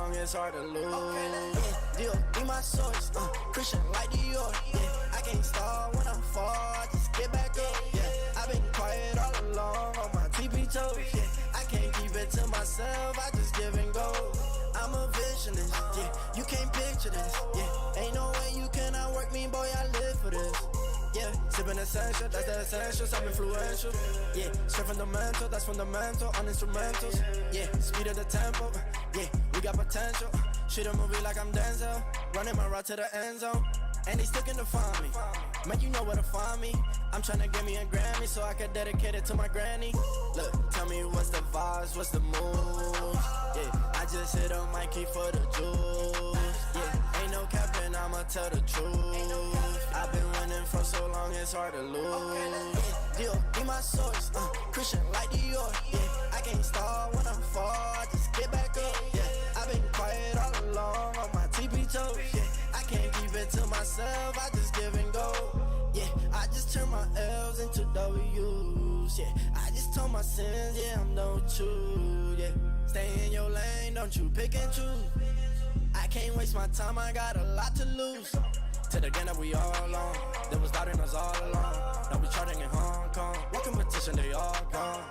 long, it's hard to lose. Yeah, be my source, Christian like Dior. Yeah, I can't start when I'm far, just get back up. Yeah, I've been quiet all along on my TP toes. Yeah, I can't keep it to myself, I just give and go. I'm a visionist, yeah, you can't picture this. Yeah, ain't no way you cannot work me, boy, I live for this. Yeah, sipping essential, that's the essentials, I'm influential. Yeah, straight fundamental, that's fundamental, on instrumentals. Yeah, speed of the tempo, yeah, we got potential. Shoot a movie like I'm Denzel, running my route to the end zone. And they sticking to find me, man, you know where to find me. I'm tryna get me a Grammy so I can dedicate it to my granny. Look, tell me what's the vibes, what's the mood. Yeah, I just hit on Mikey for the juice. Yeah, ain't no capping, I'ma tell the truth. I've been winning for so long, it's hard to lose. Yeah, be my source, Christian like Dior. Yeah, I can't start when I'm far, just get back up. Yeah, I've been quiet all along on my TP toes. Yeah, I can't keep it to myself, I just give and go. Yeah, I just turn my L's into W's. Yeah, I just told my sins, yeah, I'm done with you. Yeah, stay in your lane, don't you pick and choose. I can't waste my time, I got a lot to lose. To the game that we all on, they was doubting us all along. Now we charting in Hong Kong, what competition, they all gone.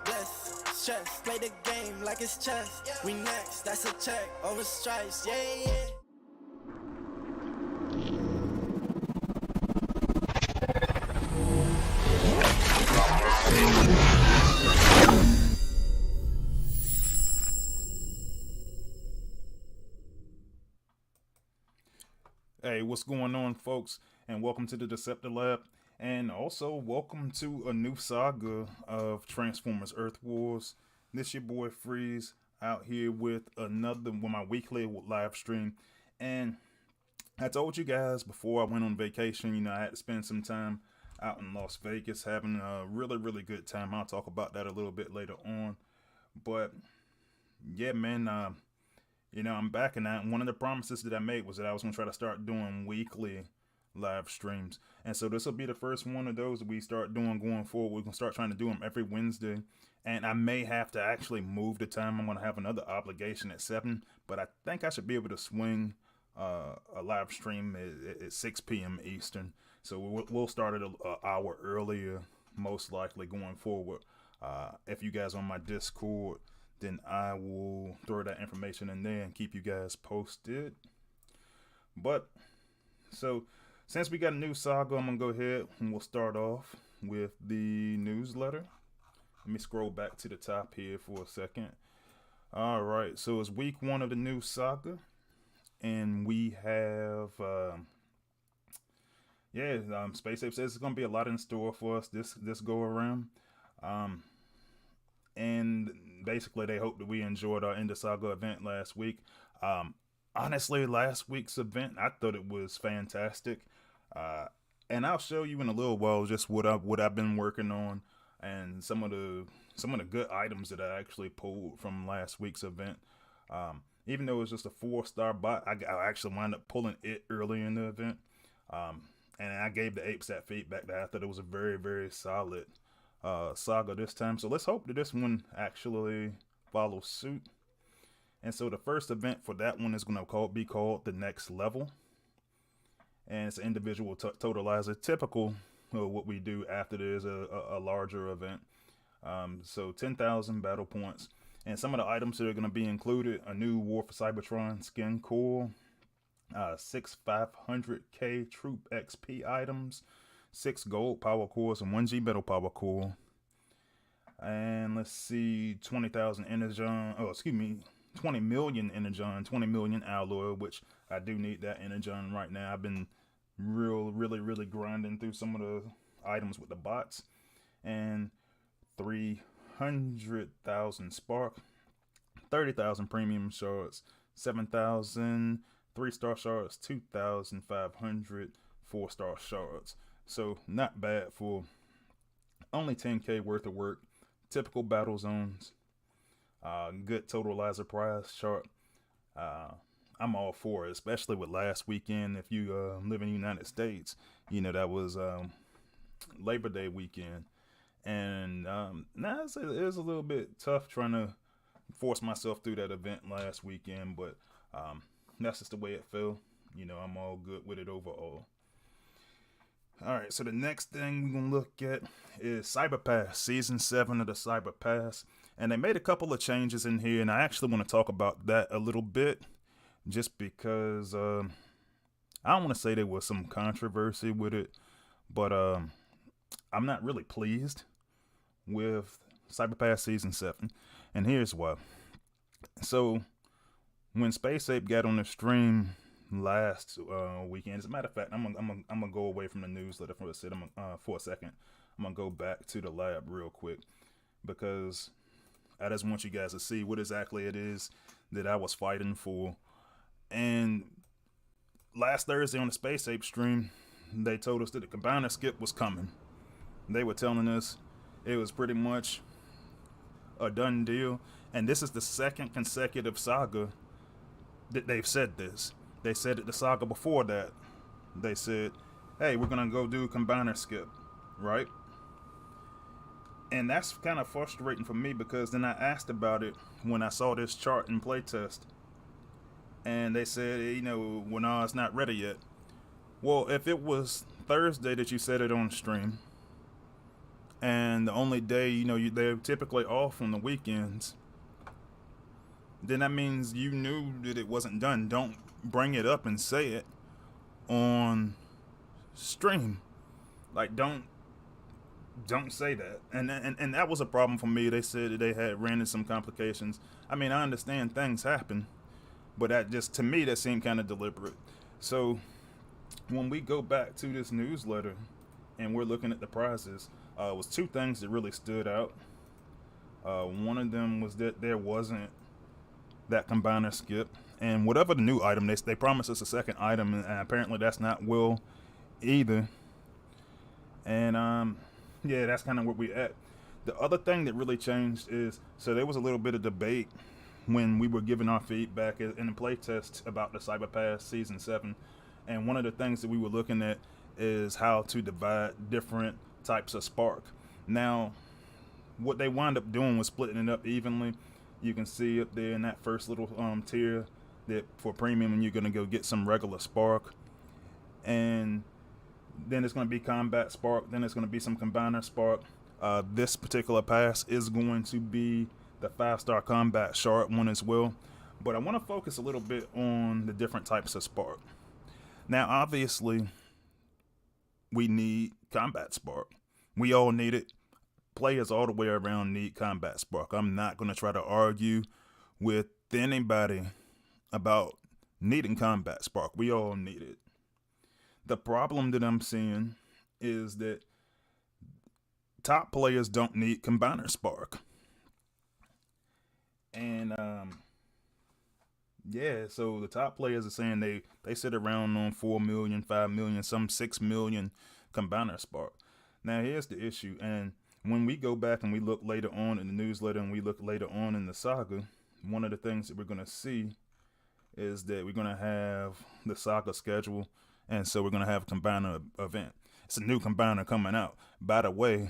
Bless, stress, play the game like it's chess. We next, that's a check, over stripes, yeah, yeah. Hey, what's going on, folks? And welcome to the Deceptor Lab. And also, welcome to a new saga of Transformers Earth Wars. This your boy Freeze out here with my weekly live stream. And I told you guys before I went on vacation, I had to spend some time out in Las Vegas having a really, really good time. I'll talk about that a little bit later on. But yeah, man, I'm back, and one of the promises that I made was that I was going to try to start doing weekly live streams. And so this will be the first one of those that we start doing going forward. We're going to start trying to do them every Wednesday. And I may have to actually move the time. I'm going to have another obligation at 7. But I think I should be able to swing a live stream at 6 p.m. Eastern. So we'll start it an hour earlier, most likely, going forward. If you guys are on my Discord, then I will throw that information in there and keep you guys posted. But, so, since we got a new saga, I'm going to go ahead and we'll start off with the newsletter. Let me scroll back to the top here for a second. Alright, so it's week 1 of the new saga. And we have, Space Ape says it's going to be a lot in store for us this go around. And basically, they hope that we enjoyed our End of Saga event last week. Honestly, last week's event, I thought it was fantastic. And I'll show you in a little while just what I've been working on and some of the good items that I actually pulled from last week's event. Even though it was just a 4-star bot, I actually wound up pulling it early in the event. And I gave the apes that feedback that I thought it was a very, very solid saga this time. So let's hope that this one actually follows suit. And so the first event for that one is going to be called the Next Level. And it's an individual totalizer, typical of what we do after there's a larger event. So 10,000 battle points. And some of the items that are going to be included: a new War for Cybertron skin core, 6 500k troop XP items, 6 gold power cores, and 1 G metal power core. And let's see, 20,000 energon. 20 million energon, 20 million alloy, which I do need that energon right now. I've been really grinding through some of the items with the bots. And 300,000 spark, 30,000 premium shards, 7,000 3-star shards, 2,500 4-star shards. So not bad for only 10k worth of work. Typical battle zones. Good totalizer prize chart. I'm all for it, especially with last weekend. If you live in the United States, that was Labor Day weekend. And now it was a little bit tough trying to forced myself through that event last weekend, but that's just the way it fell. I'm all good with it overall. All right, so the next thing we're going to look at is Cyber Pass, Season 7 of the Cyber Pass. And they made a couple of changes in here, and I actually want to talk about that a little bit, just because I don't want to say there was some controversy with it, but I'm not really pleased with Cyber Pass Season 7, and here's why. So, when Space Ape got on the stream last weekend, as a matter of fact, I'm gonna go away from the newsletter for a second. I'm gonna go back to the lab real quick, because I just want you guys to see what exactly it is that I was fighting for. And last Thursday on the Space Ape stream, they told us that the combiner skip was coming. They were telling us it was pretty much a done deal. And this is the second consecutive saga that they've said this. They said it the saga before that. They said, hey, we're going to go do combiner skip, right? And that's kind of frustrating for me, because then I asked about it when I saw this chart in playtest. And they said, well, no, it's not ready yet. Well, if it was Thursday that you said it on stream, and the only day, they're typically off on the weekends, then that means you knew that it wasn't done. Don't bring it up and say it on stream. Like, don't say that. And that was a problem for me. They said that they had ran into some complications. I mean, I understand things happen, but that just, to me, that seemed kind of deliberate. So when we go back to this newsletter and we're looking at the prizes, was two things that really stood out. One of them was that there wasn't that combiner skip, and whatever the new item, they promised us a second item, and apparently that's not Will either. And yeah, that's kind of where we at. The other thing that really changed is, so there was a little bit of debate when we were giving our feedback in the playtest about the Cyber Pass Season 7, and one of the things that we were looking at is how to divide different types of spark. Now, what they wound up doing was splitting it up evenly. You can see up there in that first little tier that for premium, and you're going to go get some regular spark, and then it's going to be combat spark, then it's going to be some combiner spark. This particular pass is going to be the 5-star combat shard one as well, but I want to focus a little bit on the different types of spark. Now, obviously, we need combat spark. We all need it. Players all the way around need combat spark. I'm not going to try to argue with anybody about needing combat spark. We all need it. The problem that I'm seeing is that top players don't need combiner spark. And yeah, so the top players are saying they sit around on 4 million, 5 million, some 6 million combiner spark. Now here's the issue, and when we go back and we look later on in the newsletter and we look later on in the saga, one of the things that we're going to see is that we're going to have the saga schedule, and so we're going to have a combiner event. It's a new combiner coming out, by the way,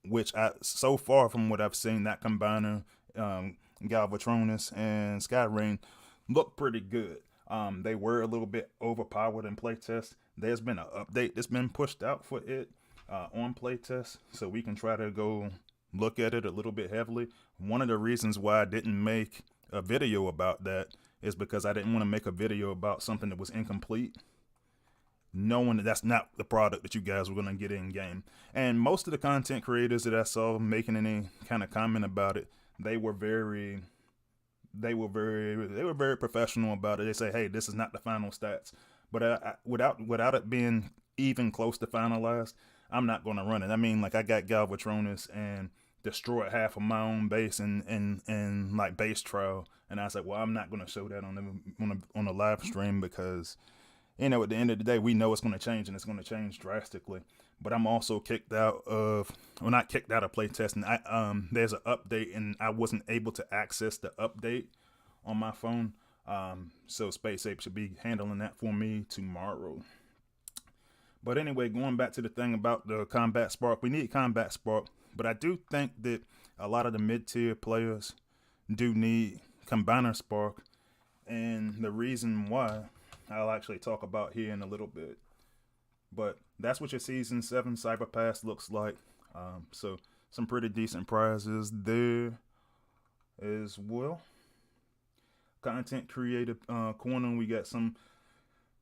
which so far from what I've seen, that combiner, Galvatronus and Skyrain look pretty good. They were a little bit overpowered in playtest. There's been an update that's been pushed out for it on playtest, so we can try to go look at it a little bit heavily. One of the reasons why I didn't make a video about that is because I didn't want to make a video about something that was incomplete, knowing that that's not the product that you guys were going to get in game. And most of the content creators that I saw making any kind of comment about it, they were very professional about it. They say, hey, this is not the final stats, but without it being even close to finalized, I'm not going to run it. I mean, like, I got Galvatronus and destroyed half of my own base in like base trial, and I said, well, I'm not going to show that on the live stream, because at the end of the day, we know it's going to change, and it's going to change drastically. But I'm also not kicked out of playtesting. There's an update, and I wasn't able to access the update on my phone. So Space Ape should be handling that for me tomorrow. But anyway, going back to the thing about the combat spark, we need combat spark. But I do think that a lot of the mid-tier players do need combiner spark, and the reason why I'll actually talk about here in a little bit. But that's what your season 7 Cyber Pass looks like. So some pretty decent prizes there as well. Content creator corner, we got some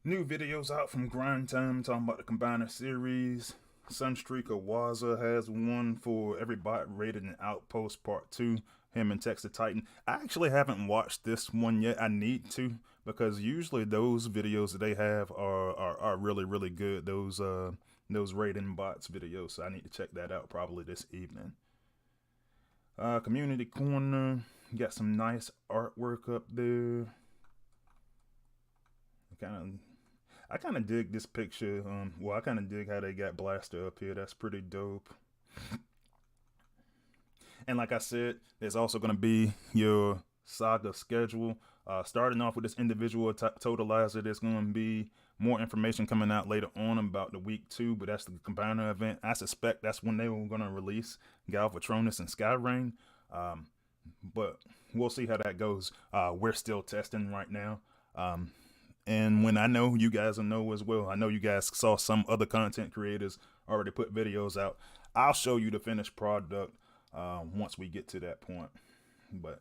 new videos out from Grind Time talking about the Combiner series. Sunstreaker Waza has one for Every Bot Rated an Outpost Part 2. Him and Texas Titan. I actually haven't watched this one yet. I need to, because usually those videos that they have are really, really good. Those rating bots videos. So I need to check that out probably this evening. Community corner. Got some nice artwork up there. I kind of dig this picture. Well, I kind of dig how they got Blaster up here. That's pretty dope. And like I said, there's also going to be your saga schedule. Starting off with this individual totalizer, there's going to be more information coming out later on about the week 2, but that's the Combiner event. I suspect that's when they were going to release Galvatronus and Skyrain. But we'll see how that goes. We're still testing right now. And when I know, you guys will know as well. I know you guys saw some other content creators already put videos out. I'll show you the finished product once we get to that point. But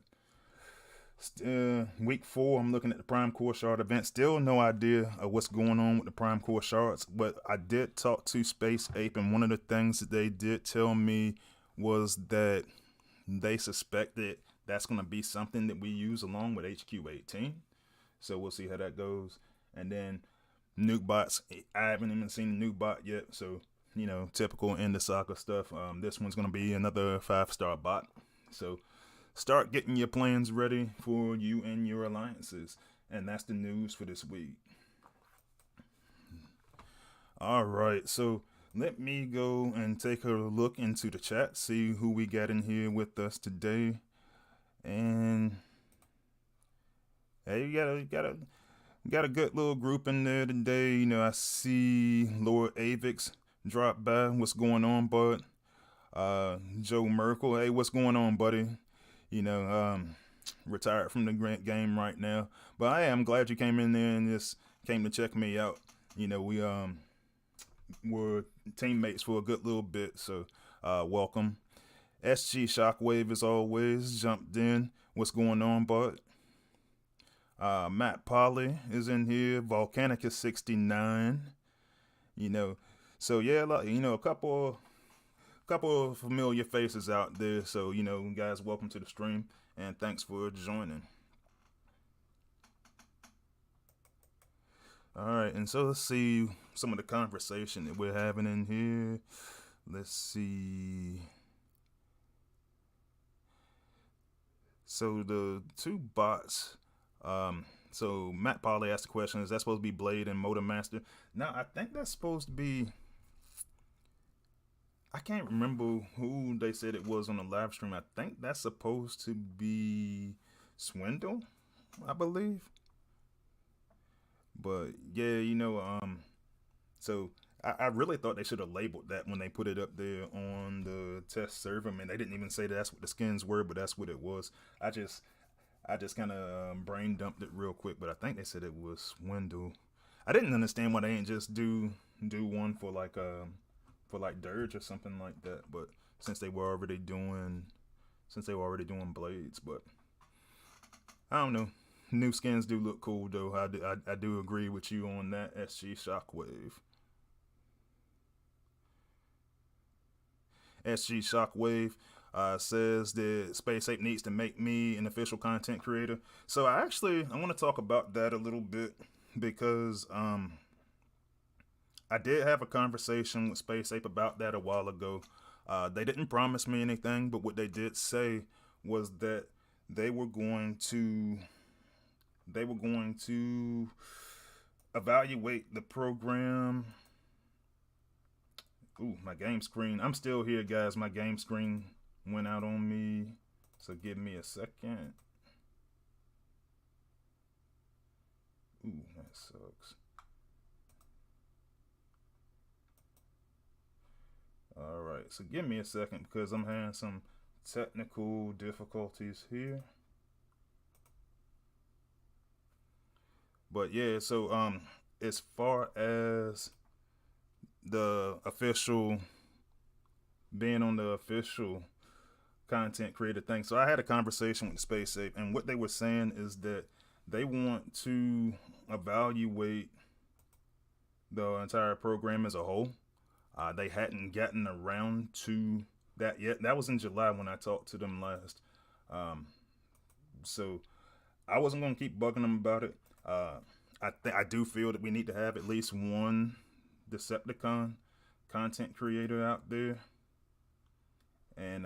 week 4, I'm looking at the Prime Core Shard event. Still no idea of what's going on with the Prime Core Shards, but I did talk to Space Ape, and one of the things that they did tell me was that they suspected that's going to be something that we use along with HQ18. So we'll see how that goes. And then nuke bots. I haven't even seen the nuke bot yet, so you know, typical End of Soccer stuff. This one's going to be another 5-star bot. So start getting your plans ready for you and your alliances. And that's the news for this week. All right, so let me go and take a look into the chat, see who we got in here with us today. And hey, you got a good little group in there today. You know, I see Lord Avix drop by. What's going on, bud? Joe Merkel, hey, what's going on, buddy? You know, retired from the game right now, but I'm glad you came in there and just came to check me out. You know, we were teammates for a good little bit, so welcome. SG Shockwave as always jumped in. What's going on, bud? Matt Polly is in here. Volcanicus 69. You know, so yeah, you know, a couple of familiar faces out there. So, you know, guys, welcome to the stream and thanks for joining. All right, and so let's see some of the conversation that we're having in here. Let's see. So the two bots. So Matt Polly asked the question, is that supposed to be Blade and Motor Master? Now, I think that's supposed to be, I can't remember who they said it was on the live stream. I think that's supposed to be Swindle, I believe. But yeah, you know, so I really thought they should have labeled that when they put it up there on the test server. I mean, they didn't even say that's what the skins were, but that's what it was. I just kind of brain dumped it real quick, but I think they said it was Swindle. I didn't understand why they ain't just do one for like Dirge or something like that. But since they were already doing blades, but I don't know. New skins do look cool though. I do agree with you on that, SG Shockwave. SG Shockwave says that Space Ape needs to make me an official content creator. So I want to talk about that a little bit because I did have a conversation with Space Ape about that a while ago. They didn't promise me anything, but what they did say was that they were going to evaluate the program. Ooh, my game screen. I'm still here, guys. My game screen went out on me. So give me a second. Ooh, that sucks. All right, so give me a second because I'm having some technical difficulties here. But yeah, so as far as the official being on the official content creator thing, so I had a conversation with Space Ape, and what they were saying is that they want to evaluate the entire program as a whole. They hadn't gotten around to that yet. That was in July when I talked to them last. So I wasn't gonna keep bugging them about it. I do feel that we need to have at least one Decepticon content creator out there, and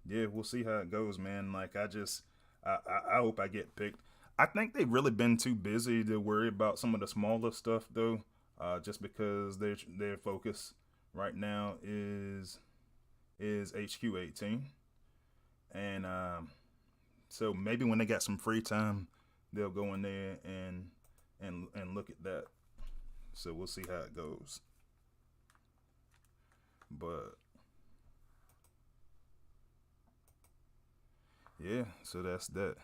yeah, we'll see how it goes, man. Like I hope I get picked. I think they've really been too busy to worry about some of the smaller stuff though. Just because their focus right now is HQ18, and so maybe when they got some free time, they'll go in there and look at that. So we'll see how it goes. But yeah, so that's that.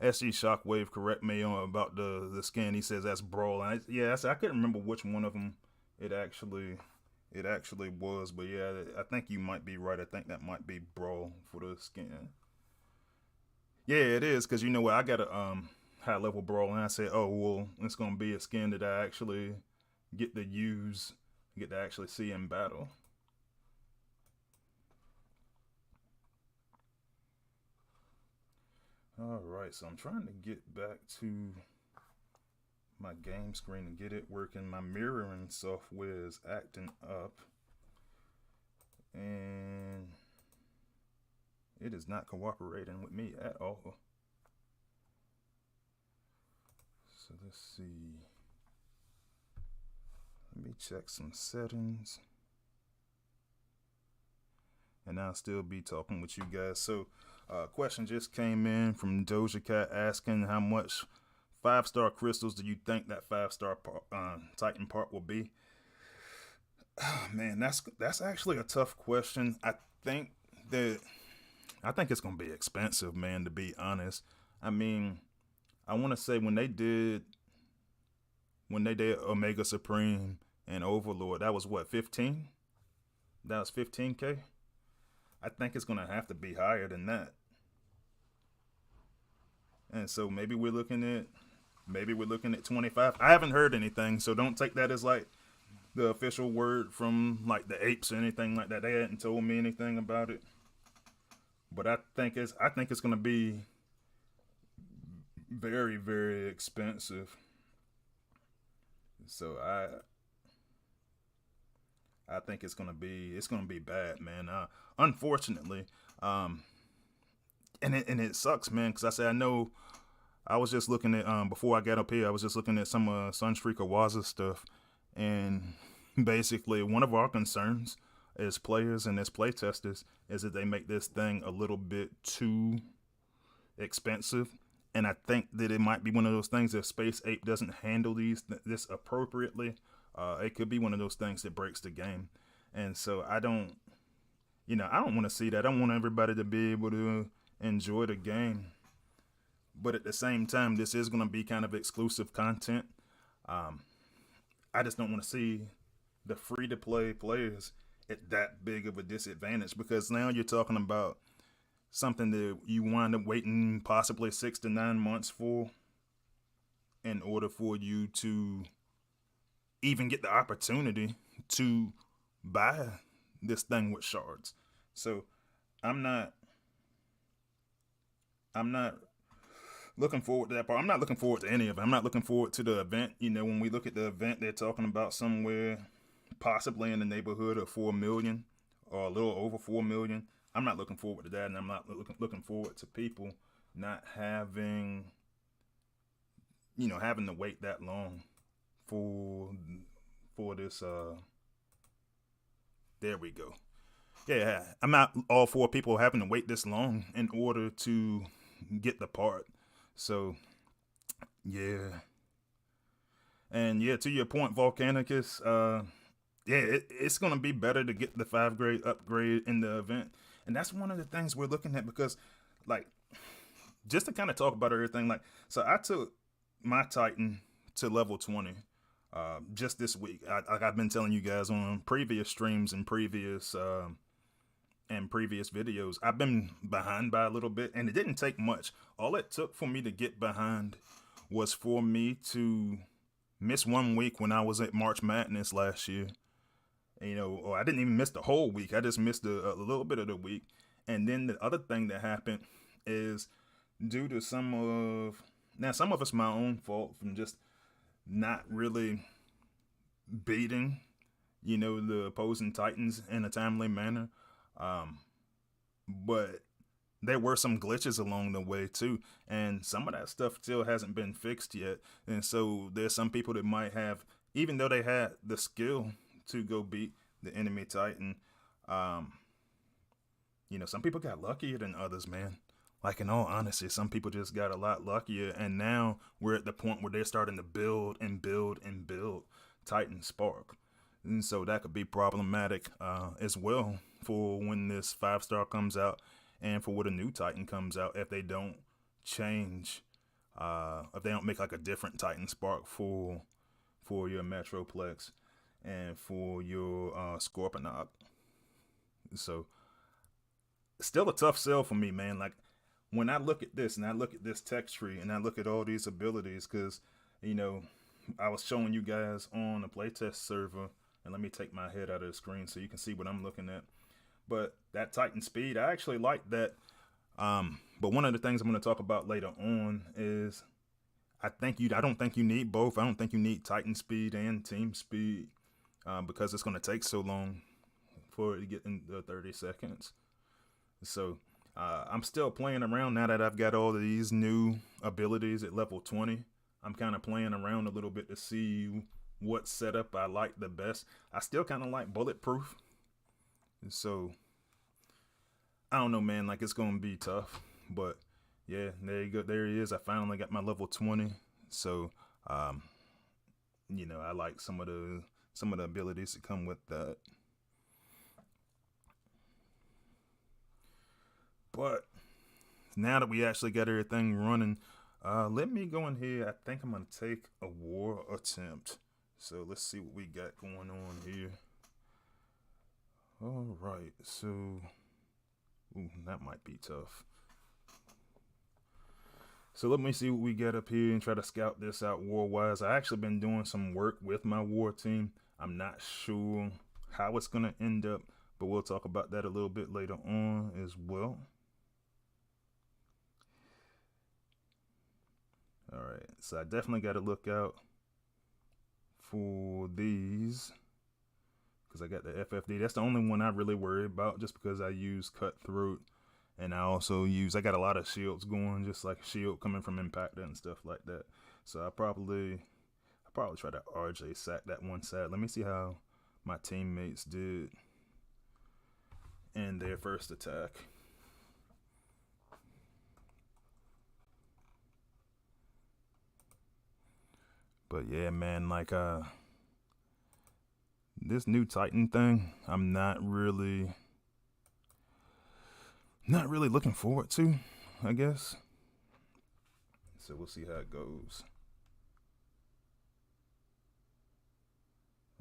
SG Shockwave correct me on about the skin. He says that's Brawl. And I couldn't remember which one of them it actually was, but yeah, I think you might be right. I think that might be Brawl for the skin. Yeah, it is, because you know what, I got a high level Brawl, and I said, oh well, it's gonna be a skin that I actually get to actually see in battle. Alright, so I'm trying to get back to my game screen and get it working. My mirroring software is acting up, and it is not cooperating with me at all. So let's see. Let me check some settings. And I'll still be talking with you guys. So question just came in from Doja Cat asking how much 5-star crystals do you think that 5-star Titan part will be? Oh, man, that's actually a tough question. I think it's gonna be expensive, man, to be honest. I mean, I want to say when they did Omega Supreme and Overlord, that was what, 15? That was 15K? I think it's gonna have to be higher than that. And so maybe we're looking at 25. I haven't heard anything, so don't take that as like the official word from like the apes or anything like that. They hadn't told me anything about it. But I think it's gonna be very, very expensive. So I think it's gonna be bad, man. Unfortunately, and it sucks, man, because I know I was just looking at before I got up here, I was just looking at some Sunstreak Awaza stuff, and basically one of our concerns as players and as playtesters is that they make this thing a little bit too expensive. And I think that it might be one of those things, if Space Ape doesn't handle this appropriately, it could be one of those things that breaks the game. And so I don't want to see that. I want everybody to be able to enjoy the game. But at the same time, this is going to be kind of exclusive content. I just don't want to see the free-to-play players at that big of a disadvantage, because now you're talking about something that you wind up waiting possibly 6 to 9 months for in order for you to even get the opportunity to buy this thing with shards. So I'm not looking forward to that part. I'm not looking forward to any of it. I'm not looking forward to the event. You know, when we look at the event, they're talking about somewhere possibly in the neighborhood of 4 million or a little over 4 million. I'm not looking forward to that, and I'm not looking forward to people not having to wait that long for this. There we go. Yeah, I'm not all for people having to wait this long in order to get the part. So, yeah. And yeah, to your point, Volcanicus, it's going to be better to get the 5-grade upgrade in the event. And that's one of the things we're looking at, because, like, just to kind of talk about everything, like, so I took my Titan to level 20 just this week. Like I've been telling you guys on previous streams and previous videos, I've been behind by a little bit, and it didn't take much. All it took for me to get behind was for me to miss 1 week when I was at March Madness last year. You know, or I didn't even miss the whole week. I just missed a little bit of the week. And then the other thing that happened is due to some of it's my own fault from just not really beating, you know, the opposing Titans in a timely manner. But there were some glitches along the way too, and some of that stuff still hasn't been fixed yet. And so there's some people that might have, even though they had the skill to go beat the enemy Titan, you know, some people got luckier than others, man. Like, in all honesty, some people just got a lot luckier, and now we're at the point where they're starting to build and build and build Titan Spark. And so that could be problematic as well for when this 5-star comes out, and for when a new Titan comes out, if they don't change, if they don't make like a different Titan Spark for your Metroplex and for your Scorponok. So still a tough sell for me, man. Like, when I look at this and I look at this text tree and I look at all these abilities, because, you know, I was showing you guys on the playtest server, and let me take my head out of the screen so you can see what I'm looking at. But that Titan speed, I actually like that. But one of the things I'm going to talk about later on is I don't think you need both. I don't think you need Titan speed and team speed because it's going to take so long for it to get in the 30 seconds. So I'm still playing around now that I've got all of these new abilities at level 20. I'm kind of playing around a little bit to see what setup I like the best. I still kind of like bulletproof. So I don't know, man, like, it's going to be tough, but yeah, there you go. There he is. I finally got my level 20. So, you know, I like some of the abilities that come with that. But now that we actually got everything running, let me go in here. I think I'm going to take a war attempt. So let's see what we got going on here. All right, so that might be tough. So let me see what we get up here and try to scout this out war-wise. I actually been doing some work with my war team. I'm not sure how it's going to end up, but we'll talk about that a little bit later on as well. All right, so I definitely got to look out for these because I got the FFD. That's the only one I really worry about, just because I use Cutthroat, and I also I got a lot of shields going, just like shield coming from Impactor and stuff like that. So I probably try to RJ sack that one side. Let me see how my teammates did in their first attack. But yeah, man, like this new Titan thing, I'm not really looking forward to, I guess. So we'll see how it goes.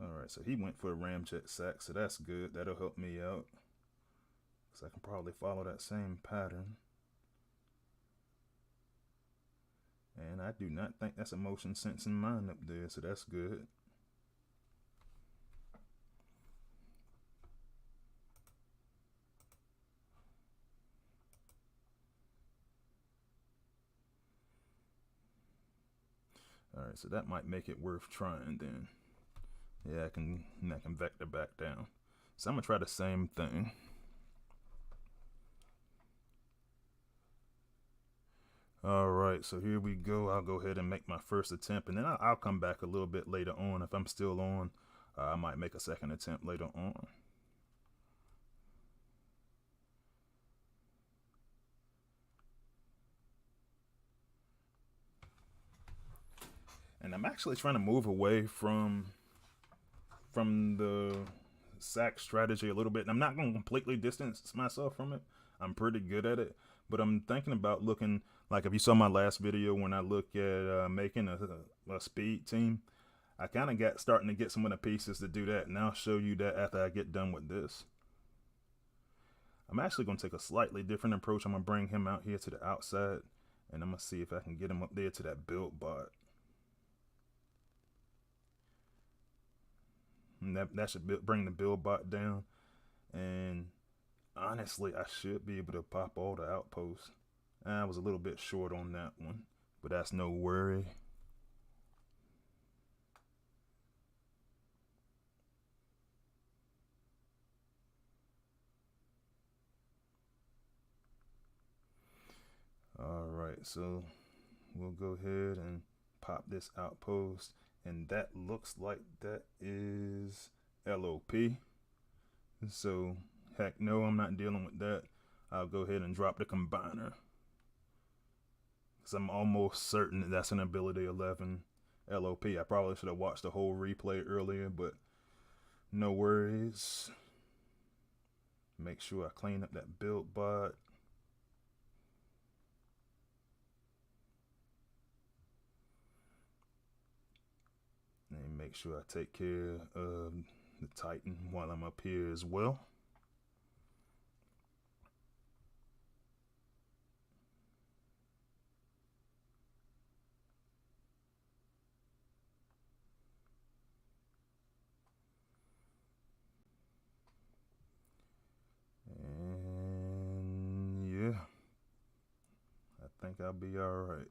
All right, so he went for a ramjet sack, so that's good. That'll help me out, so I can probably follow that same pattern. And I do not think that's a motion sensing mine up there, so that's good. All right, so that might make it worth trying then. Yeah, I can vector back down. So I'm gonna try the same thing. All right, so here we go. I'll go ahead and make my first attempt, and then I'll come back a little bit later on. If I'm still on, I might make a second attempt later on. And I'm actually trying to move away from the sack strategy a little bit. And I'm not going to completely distance myself from it. I'm pretty good at it. But I'm thinking about looking Like if you saw my last video when I look at making a speed team, I kind of got starting to get some of the pieces to do that, and I'll show you that after I get done with this. I'm actually going to take a slightly different approach. I'm going to bring him out here to the outside, and I'm going to see if I can get him up there to that build bot. And that should bring the build bot down. And honestly, I should be able to pop all the outposts. I was a little bit short on that one, but that's no worry. Alright, so we'll go ahead and pop this outpost, and that looks like that is LOP. So heck no, I'm not dealing with that. I'll go ahead and drop the combiner, because I'm almost certain that that's an ability 11 LOP. I probably should have watched the whole replay earlier, but no worries. Make sure I clean up that build bot. And make sure I take care of the Titan while I'm up here as well. And yeah, I think I'll be alright.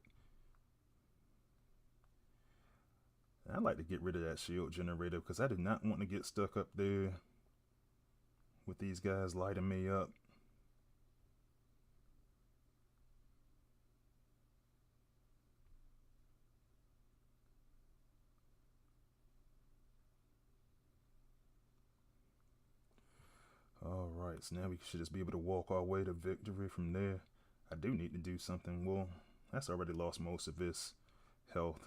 I'd like to get rid of that shield generator, because I did not want to get stuck up there with these guys lighting me up. Alright, so now we should just be able to walk our way to victory from there. I do need to do something. Well, that's already lost most of his health.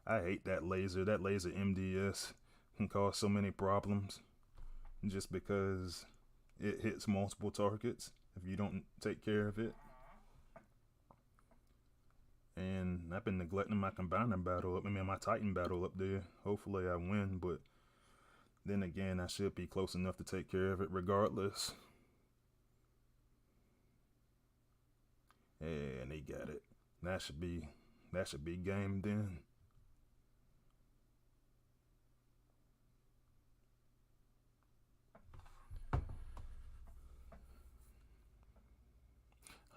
I hate that laser. That laser MDS can cause so many problems just because it hits multiple targets if you don't take care of it. And I've been neglecting my combiner battle up. I mean, my Titan battle up there. Hopefully I win, but then again, I should be close enough to take care of it regardless. And he got it. That should be game then.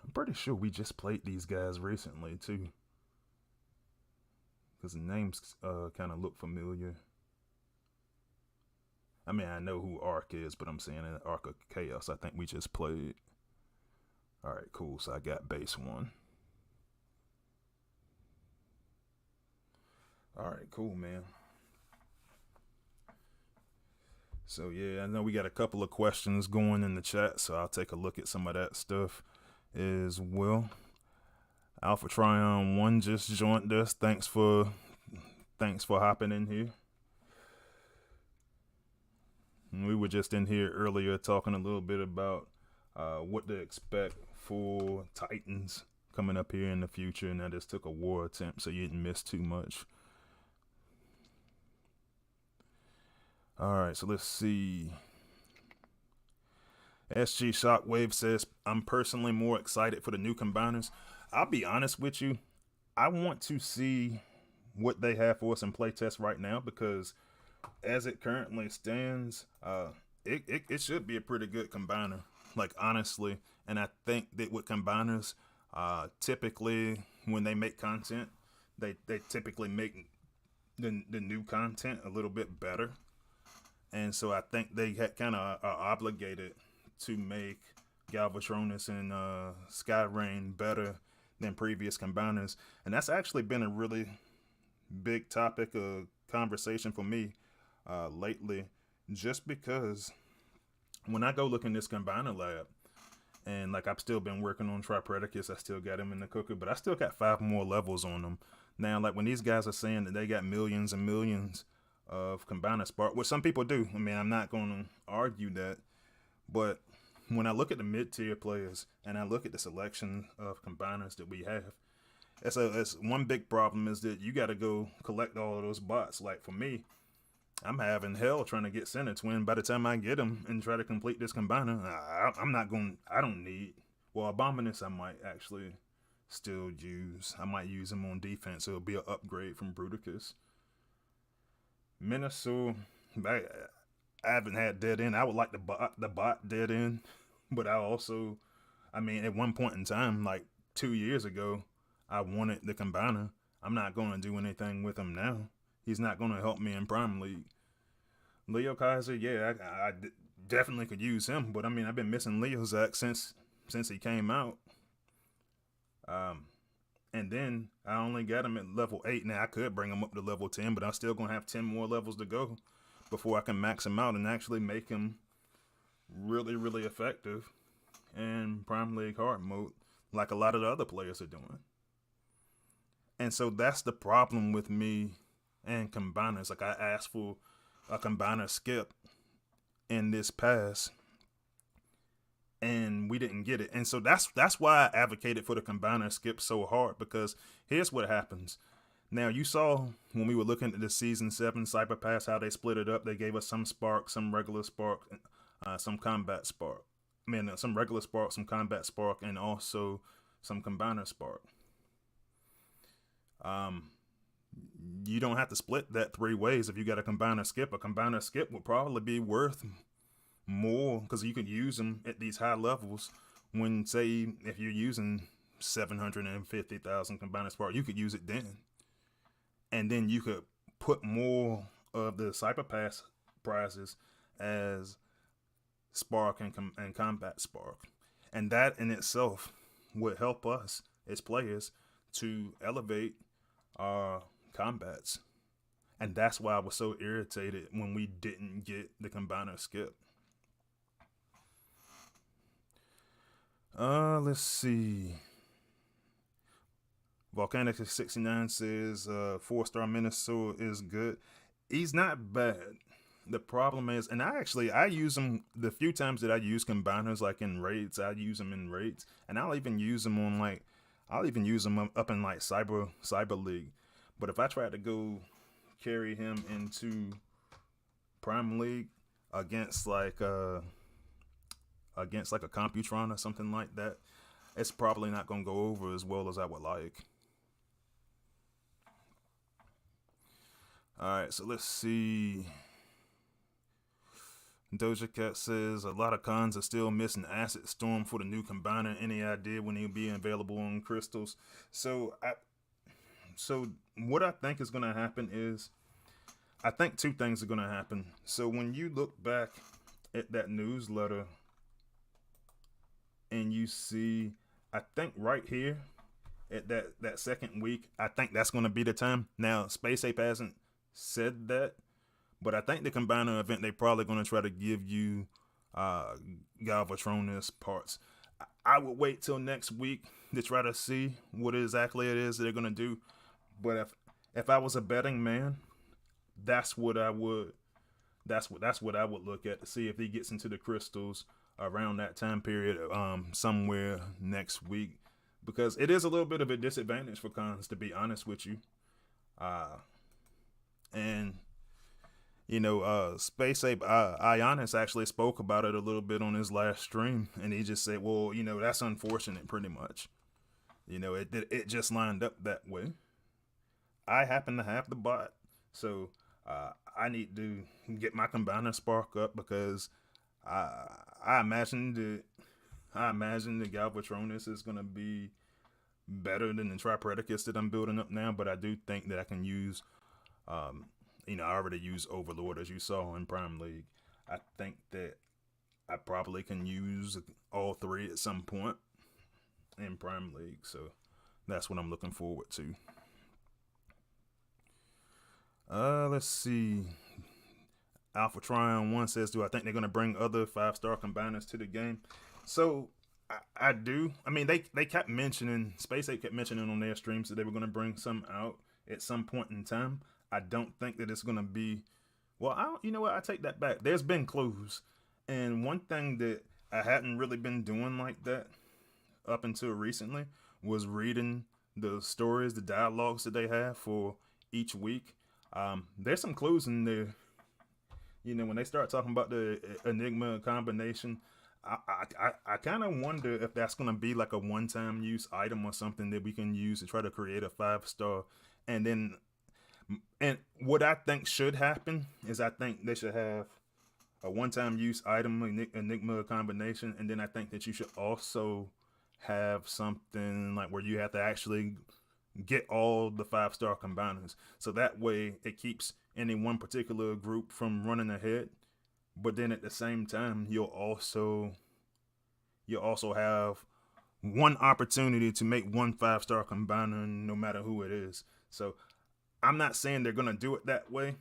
I'm pretty sure we just played these guys recently too, because the names kind of look familiar. I mean, I know who Ark is, but I'm saying in Ark of Chaos, I think we just played. Alright, cool. So I got base 1. Alright, cool, man. So yeah, I know we got a couple of questions going in the chat, so I'll take a look at some of that stuff as well. Alpha Trion 1 just joined us. Thanks for hopping in here. We were just in here earlier talking a little bit about what to expect for Titans coming up here in the future, and I just took a war attempt so you didn't miss too much. Alright, so let's see. SG Shockwave says, I'm personally more excited for the new combiners. I'll be honest with you, I want to see what they have for us in playtest right now, because as it currently stands, it should be a pretty good combiner, like honestly. And I think that with combiners, typically when they make content, they typically make the new content a little bit better. And so I think they kind of are obligated to make Galvatronus and Skyrain better than previous combiners. And that's actually been a really big topic of conversation for me lately, just because when I go look in this combiner lab, and like I've still been working on Tripredicus, I still got him in the cooker, but I still got 5 more levels on them. Now, like when these guys are saying that they got millions and millions of combiner spark, which some people do. I mean, I'm not going to argue that, but when I look at the mid-tier players and I look at the selection of combiners that we have, it's one big problem is that you got to go collect all of those bots. Like for me, I'm having hell trying to get Center Twin. By the time I get them and try to complete this combiner, I'm not going. I don't need. Well, Abominus I might actually still use. I might use him on defense. It'll be an upgrade from Bruticus. Minnesota, I haven't had dead end. I would like the bot dead end, but I mean, at one point in time, like 2 years ago, I wanted the combiner. I'm not going to do anything with him now. He's not going to help me in Prime League. Leo Kaiser, yeah, I definitely could use him, but I mean, I've been missing Leo Zach since he came out. And then I only got him at level 8. Now I could bring him up to level 10, but I'm still going to have 10 more levels to go before I can max him out and actually make him really, really effective in Prime League hard mode, like a lot of the other players are doing. And so that's the problem with me and combiners. Like I asked for a combiner skip in this pass, and we didn't get it. And so that's why I advocated for the combiner skip so hard, because here's what happens. Now, you saw when we were looking at the Season 7 Cyber Pass how they split it up. They gave us some Spark, some regular Spark, some Combat Spark. I mean, some regular Spark, some Combat Spark, and also some Combiner Spark. You don't have to split that 3 ways if you got a Combiner Skip. A Combiner Skip would probably be worth more because you could use them at these high levels when, say, if you're using 750,000 Combiner Spark, you could use it then. And then you could put more of the Cyber Pass prizes as Spark and Combat Spark. And that in itself would help us as players to elevate our combats. And that's why I was so irritated when we didn't get the Combiner skip. Let's see. Volcanic 69 says 4-star Minnesota is good. He's not bad. The problem is, and I use him the few times that I use combiners, like in raids. I use them in raids, and I'll even use them on up in like Cyber League. But if I try to go carry him into Prime League against like a Computron or something like that, it's probably not gonna go over as well as I would like. Alright, so let's see. Doja Cat says a lot of cons are still missing Acid Storm for the new combiner. Any idea when he'll be available on crystals? So what I think is gonna happen is, I think 2 things are gonna happen. So when you look back at that newsletter and you see, I think right here at that second week, I think that's gonna be the time. Now Space Ape hasn't said that, but I think the combiner event, they probably going to try to give you Galvatronus parts. I would wait till next week to try to see what exactly it is they're going to do. But if I was a betting man, that's what I would look at to see if he gets into the crystals around that time period, somewhere next week, because it is a little bit of a disadvantage for cons, to be honest with you. And you know, Space Ape Ionis actually spoke about it a little bit on his last stream, and he just said, well, you know, that's unfortunate, pretty much. You know, it just lined up that way. I happen to have the bot, so I need to get my combiner spark up, because I imagine the Galvatronus is gonna be better than the Tripredicus that I'm building up now, but I do think that I can use you know, I already use Overlord, as you saw in Prime League. I think that I probably can use all 3 at some point in Prime League. So that's what I'm looking forward to. Let's see. Alpha Trion 1 says, do I think they're going to bring other 5-star combiners to the game? So I do. I mean, they kept mentioning, Space Ape kept mentioning on their streams that they were going to bring some out at some point in time. I don't think that it's going to be, well, you know what? I take that back. There's been clues. And one thing that I hadn't really been doing like that up until recently, was reading the stories, the dialogues that they have for each week. There's some clues in there. You know, when they start talking about the Enigma combination, I kind of wonder if that's going to be like a one-time use item or something that we can use to try to create a 5-star. And then, and what I think should happen is I think they should have a one-time use item Enigma combination, and then I think that you should also have something like where you have to actually get all the 5-star combiners, so that way it keeps any one particular group from running ahead. But then at the same time, you'll also have one opportunity to make one 5-star combiner, no matter who it is. So I'm not saying they're gonna do it that way,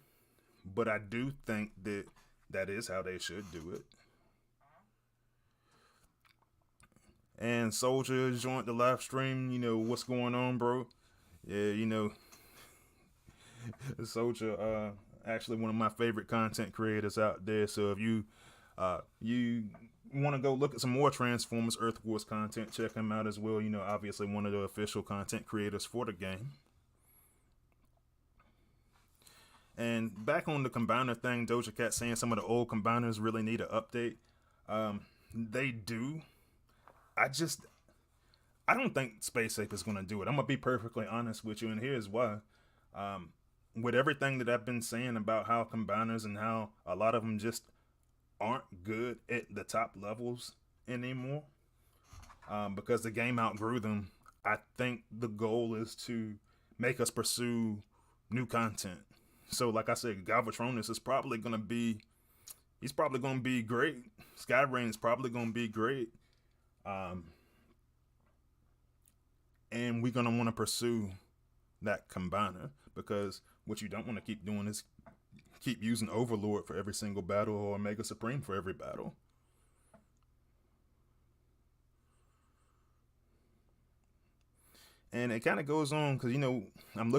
but I do think that that is how they should do it. And Soldier joined the live stream. You know, what's going on, bro? Yeah, you know, Soldier, actually one of my favorite content creators out there. So if you want to go look at some more Transformers Earth Wars content, check him out as well. You know, obviously one of the official content creators for the game. And back on the combiner thing, Doja Cat saying some of the old combiners really need an update. They do. I don't think Space Ape is going to do it. I'm going to be perfectly honest with you, and here's why. With everything that I've been saying about how combiners and how a lot of them just aren't good at the top levels anymore, because the game outgrew them, I think the goal is to make us pursue new content. So, like I said, Galvatronus is probably going to be, he's probably going to be great. Skyrain is probably going to be great. And we're going to want to pursue that combiner, because what you don't want to keep doing is keep using Overlord for every single battle or Mega Supreme for every battle. And it kind of goes on because, you know, I'm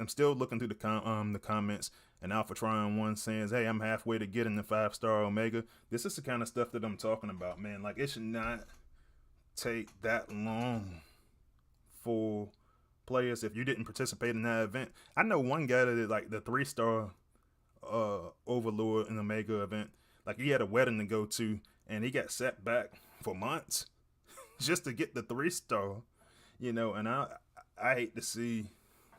still looking through the comments, and Alpha Trion 1 says, hey, I'm halfway to getting the 5-star Omega. This is the kind of stuff that I'm talking about, man. Like, it should not take that long for players if you didn't participate in that event. I know one guy that did like the 3-star Overlord and Omega event. Like, he had a wedding to go to, and he got set back for months just to get the 3-star. You know, and I hate to see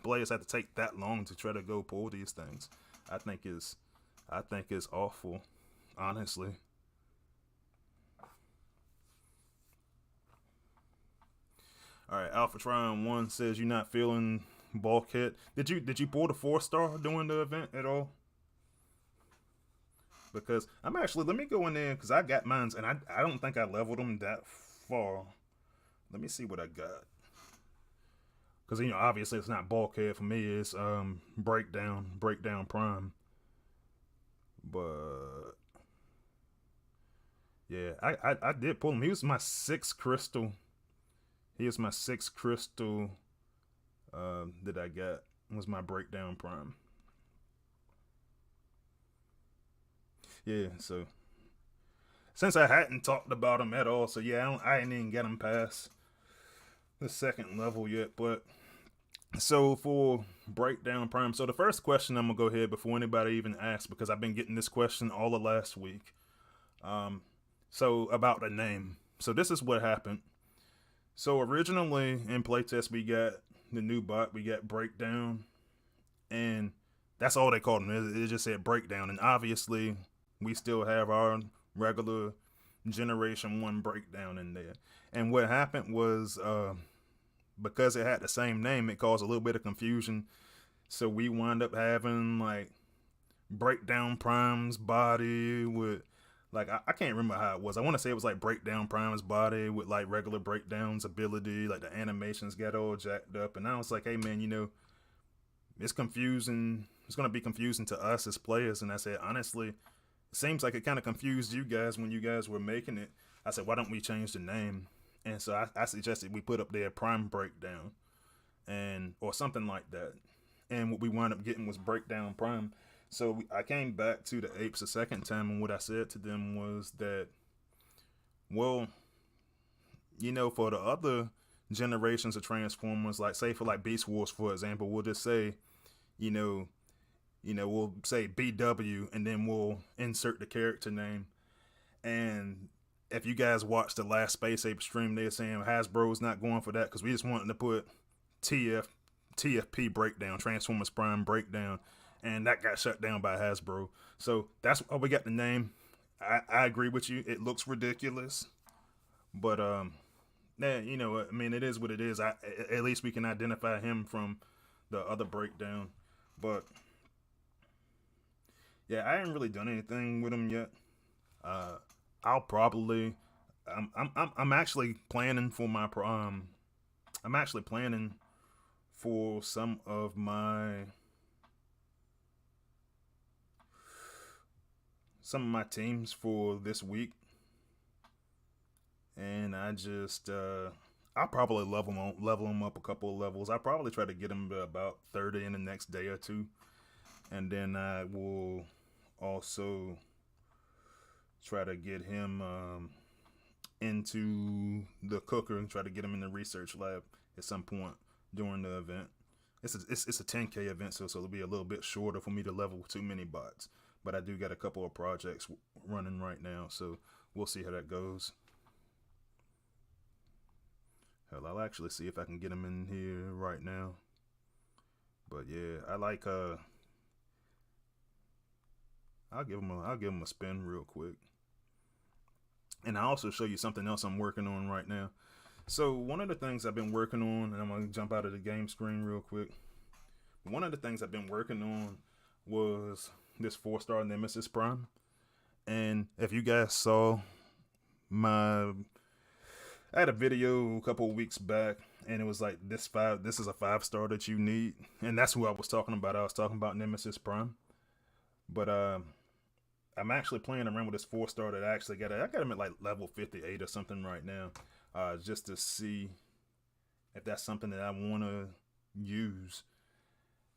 players have to take that long to try to go pull these things. I think it's awful, honestly. All right, Alpha Trion 1 says you're not feeling Bulkhead. Did you pull the 4-star during the event at all? Because I'm actually, let me go in there because I got mines, and I don't think I leveled them that far. Let me see what I got. Because, you know, obviously it's not Bulkhead for me. It's Breakdown Prime. But yeah, I did pull him. He was my 6th crystal. He is my 6th crystal that I got. Was my Breakdown Prime. Yeah, so since I hadn't talked about him at all, so yeah, I ain't even get him past the 2nd level yet. But so for Breakdown Prime, so the first question I'm gonna go ahead before anybody even asks, because I've been getting this question all of last week. So about the name. So this is what happened. So originally in playtest we got the new bot, we got Breakdown, and that's all they called him. It just said Breakdown, and obviously we still have our regular Generation 1 Breakdown in there. And what happened was, because it had the same name, it caused a little bit of confusion. So we wound up having like Breakdown Prime's body with, like, I can't remember how it was. I want to say it was like Breakdown Prime's body with like regular Breakdown's ability. Like the animations got all jacked up. And I was like, hey man, you know, it's confusing. It's going to be confusing to us as players. And I said, honestly, it seems like it kind of confused you guys when you guys were making it. I said, why don't we change the name? And so I suggested we put up there Prime Breakdown, or something like that. And what we wound up getting was Breakdown Prime. So I came back to the apes a second time, and what I said to them was that Well, for the other generations of Transformers, like say for like Beast Wars, for example, we'll just say, you know, we'll say BW, and then we'll insert the character name. And if you guys watched the last Space Ape stream, they're saying Hasbro's not going for that because we just wanted to put TFP breakdown, Transformers Prime breakdown, and that got shut down by Hasbro. So that's why we got the name. I agree with you. It looks ridiculous, but yeah, I mean, it is what it is. At least we can identify him from the other breakdown. But yeah, I haven't really done anything with him yet. I'll probably. I'm actually planning for my I'm actually planning for some of my teams for this week, and I'll probably level them up a couple of levels. I'll probably try to get them to about 30 in the next day or two, and then I will also try to get him into the cooker and try to get him in the research lab at some point during the event. It's a 10K event, so it'll be a little bit shorter for me to level too many bots. But I do got a couple of projects running right now, so we'll see how that goes. Hell, I'll actually see if I can get him in here right now. But yeah, I like I'll give him a spin real quick. And I'll also show you something else I'm working on right now. So one of the things I've been working on, and I'm going to jump out of the game screen real quick. One of the things I've been working on was this 4-star Nemesis Prime. And if you guys saw I had a video a couple of weeks back, and it was like this is a 5-star that you need. And that's who I was talking about. I was talking about Nemesis Prime. But I'm actually playing around with this 4-star that I actually got. I got him at like level 58 or something right now, just to see if that's something that I want to use.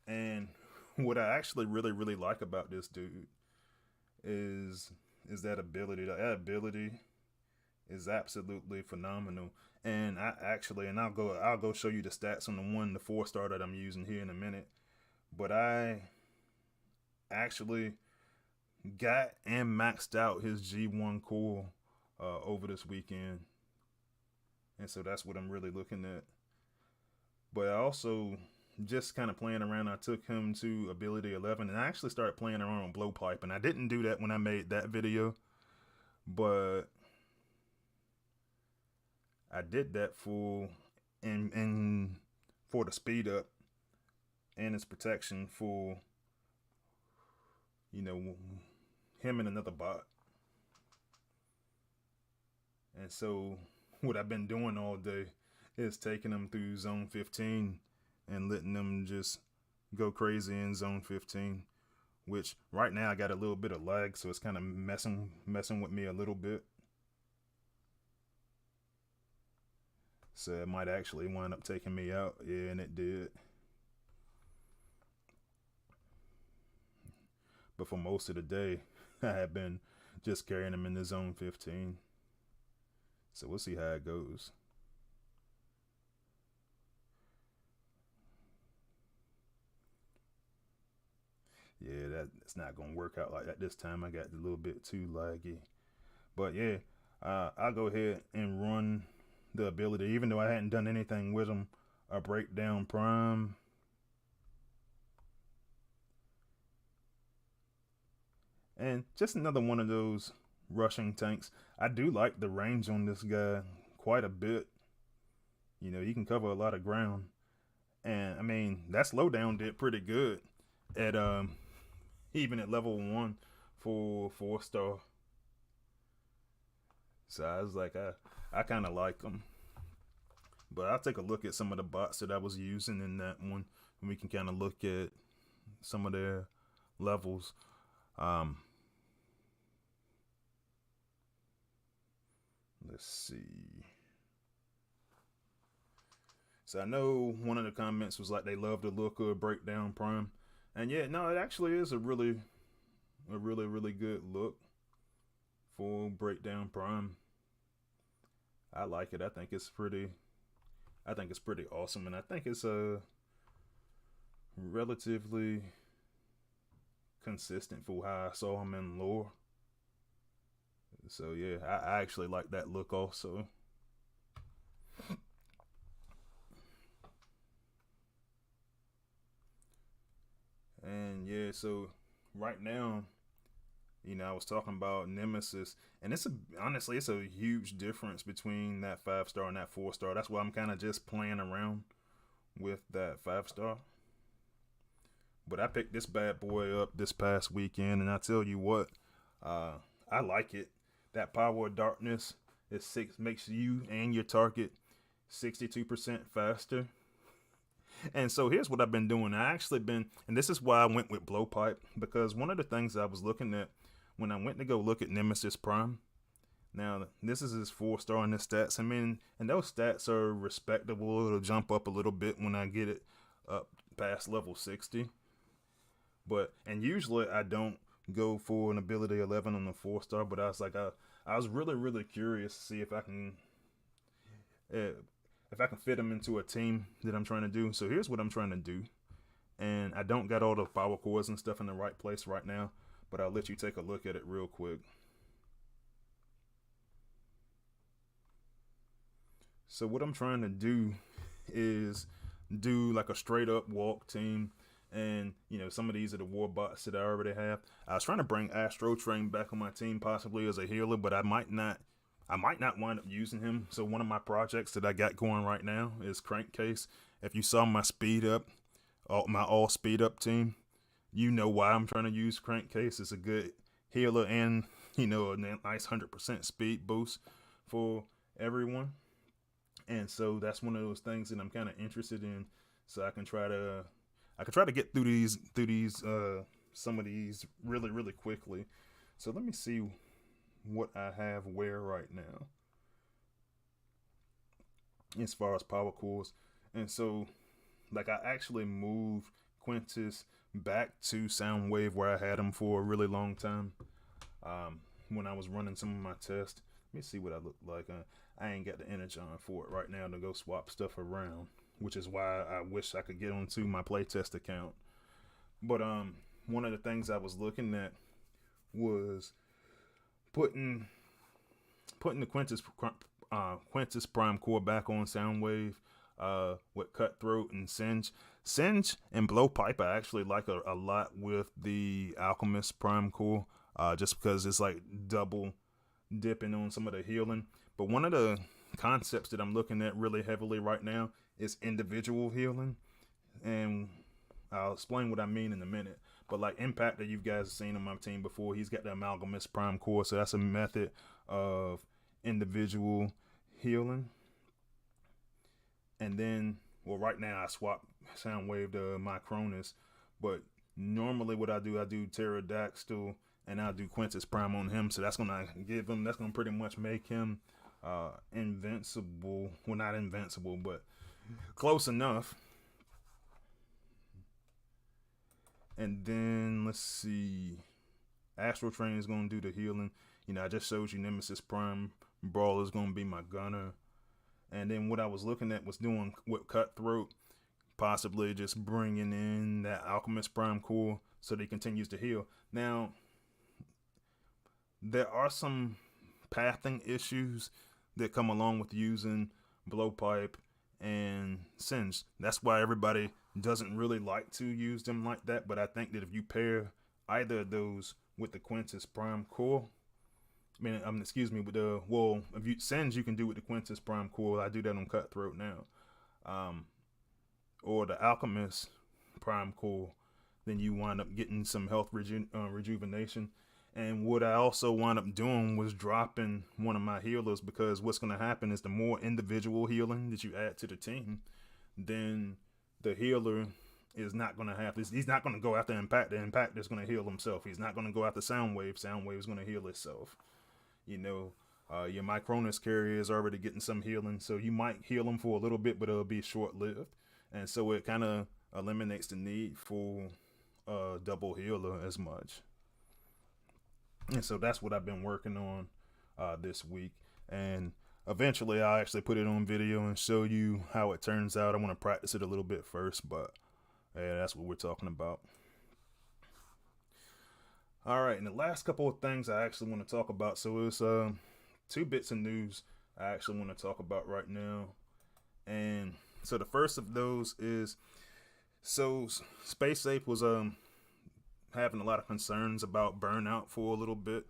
And what I actually really like about this dude is that ability. That ability is absolutely phenomenal. And I'll go show you the stats on the 4-star that I'm using here in a minute. But I actually got and maxed out his G1 core over this weekend, and so that's what I'm really looking at. But I also just kind of playing around, I took him to ability 11, and I actually started playing around on blowpipe, and I didn't do that when I made that video, but I did that for the speed up and its protection for him and another bot. And so what I've been doing all day is taking them through zone 15 and letting them just go crazy in zone 15, which right now I got a little bit of lag, so it's kind of messing with me a little bit. So it might actually wind up taking me out. Yeah, and it did. But for most of the day, I have been just carrying him in the zone 15. So we'll see how it goes. Yeah, that's not going to work out like that this time. I got a little bit too laggy. But yeah, I'll go ahead and run the ability, even though I hadn't done anything with him, a breakdown prime. And just another one of those rushing tanks. I do like the range on this guy quite a bit. You can cover a lot of ground. And I mean, that slowdown did pretty good at even at level 1 for 4-star. So I was like, I kind of like them. But I'll take a look at some of the bots that I was using in that one, and we can kind of look at some of their levels. Let's see. So I know one of the comments was like they love the look of Breakdown Prime. And yeah, no, it actually is a really good look for Breakdown Prime. I like it. I think it's pretty awesome, and I think it's a relatively consistent for how I saw him in lore. So yeah, I actually like that look also. And yeah, so right now, I was talking about Nemesis, and honestly, it's a huge difference between that 5-star and that 4-star. That's why I'm kind of just playing around with that 5-star. But I picked this bad boy up this past weekend, and I tell you what, I like it. That power of darkness makes you and your target 62% faster. And so here's what I've been doing. And this is why I went with blowpipe, because one of the things I was looking at when I went to go look at Nemesis Prime. Now this is his 4-star in his stats. I mean, and those stats are respectable. It'll jump up a little bit when I get it up past level 60. And usually I don't go for an ability 11 on the 4-star, but I was really curious to see if I can fit him into a team that I'm trying to do. So here's what I'm trying to do. And I don't got all the power cores and stuff in the right place right now, but I'll let you take a look at it real quick. So what I'm trying to do is do like a straight up walk team. And, some of these are the war bots that I already have. I was trying to bring Astro Train back on my team, possibly as a healer, but I might not wind up using him. So one of my projects that I got going right now is Crankcase. If you saw my my all speed up team, you know why I'm trying to use Crankcase. It's a good healer and, a nice 100% speed boost for everyone. And so that's one of those things that I'm kind of interested in. So I can try to get through these some of these really quickly. So let me see what I have where right now as far as power cores. And so like I actually moved Quintus back to Soundwave where I had him for a really long time when I was running some of my tests. Let me see what I look like. I ain't got the energy on for it right now to go swap stuff around, which is why I wish I could get onto my playtest account. But one of the things I was looking at was putting the Quintus Prime core back on Soundwave with Cutthroat and Singe. Singe and Blowpipe I actually like a lot with the Alchemist Prime core, just because it's like double dipping on some of the healing. But one of the concepts that I'm looking at really heavily right now is individual healing, and I'll explain what I mean in a minute. But like Impact that you guys have seen on my team before, he's got the Amalgamous Prime core, so that's a method of individual healing. And then, well, right now I swap Soundwave to my Cronus, but normally what I do Pterodactyl, and I'll do Quintus Prime on him. So that's gonna pretty much make him invincible. Well, not invincible, but close enough. And then let's see, Astral Train is gonna do the healing. I just showed you Nemesis Prime Brawler is gonna be my gunner. And then what I was looking at was doing with Cutthroat, possibly just bringing in that Alchemist Prime core so that he continues to heal. Now, there are some pathing issues that come along with using Blowpipe and Singe. That's why everybody doesn't really like to use them like that. But I think that if you pair either of those with the Quintus Prime core, with if you Singe, you can do with the Quintus Prime core. I do that on Cutthroat now. Or the Alchemist Prime core, then you wind up getting some health rejuvenation. And what I also wound up doing was dropping one of my healers, because what's going to happen is the more individual healing that you add to the team, then the healer is not going to have this. He's not going to go after Impact. The Impact is going to heal himself. He's not going to go after Soundwave. Soundwave is going to heal itself. Your Micronus carrier is already getting some healing, so you might heal him for a little bit, but it'll be short-lived. And so it kind of eliminates the need for a double healer as much. And so that's what I've been working on this week. And eventually I'll actually put it on video and show you how it turns out. I want to practice it a little bit first, but yeah, that's what we're talking about. All right, and the last couple of things I actually want to talk about. So it's two bits of news I actually want to talk about right now. And so the first of those is, so SpaceSafe was having a lot of concerns about burnout for a little bit.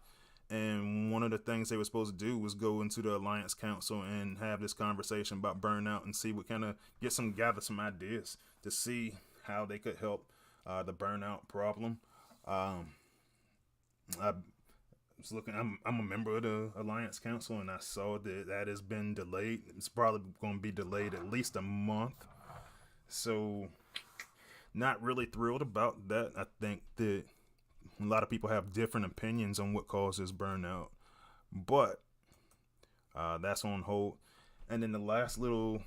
And one of the things they were supposed to do was go into the Alliance Council and have this conversation about burnout and see what kind of gather some ideas to see how they could help the burnout problem. I was looking. I'm a member of the Alliance Council, and I saw that has been delayed. It's probably going to be delayed at least a month. So, not really thrilled about that. I think that a lot of people have different opinions on what causes burnout, but that's on hold. And then the last little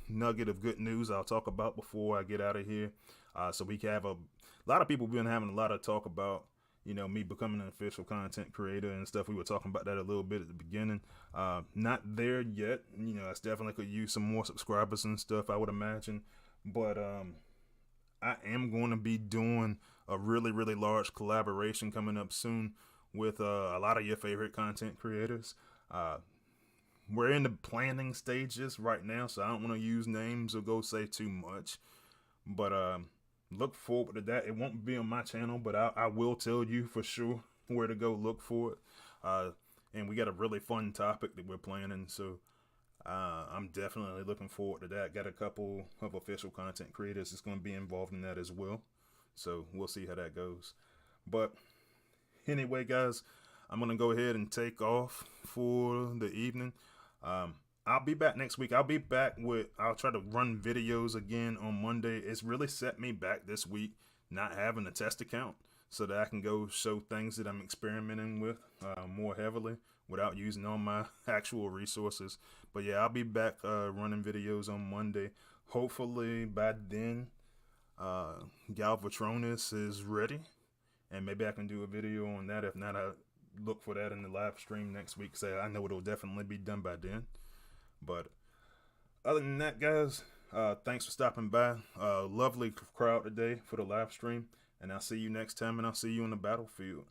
nugget of good news I'll talk about before I get out of here. So we have a lot of people been having a lot of talk about, me becoming an official content creator and stuff. We were talking about that a little bit at the beginning. Not there yet. I definitely could use some more subscribers and stuff, I would imagine. But I am going to be doing a really, really large collaboration coming up soon with a lot of your favorite content creators. We're in the planning stages right now, so I don't want to use names or go say too much. But look forward to that. It won't be on my channel, but I will tell you for sure where to go look for it. And we got a really fun topic that we're planning, so I'm definitely looking forward to that. Got a couple of official content creators that's going to be involved in that as well, so we'll see how that goes. But anyway, guys, I'm going to go ahead and take off for the evening. I'll be back next week. I'll try to run videos again on Monday. It's really set me back this week not having a test account so that I can go show things that I'm experimenting with more heavily without using all my actual resources. But yeah, I'll be back running videos on Monday. Hopefully by then Galvatronus is ready, and maybe I can do a video on that. If not, I look for that in the live stream next week, so I know it'll definitely be done by then. But other than that, guys, thanks for stopping by. Lovely crowd today for the live stream, and I'll see you next time, and I'll see you on the battlefield.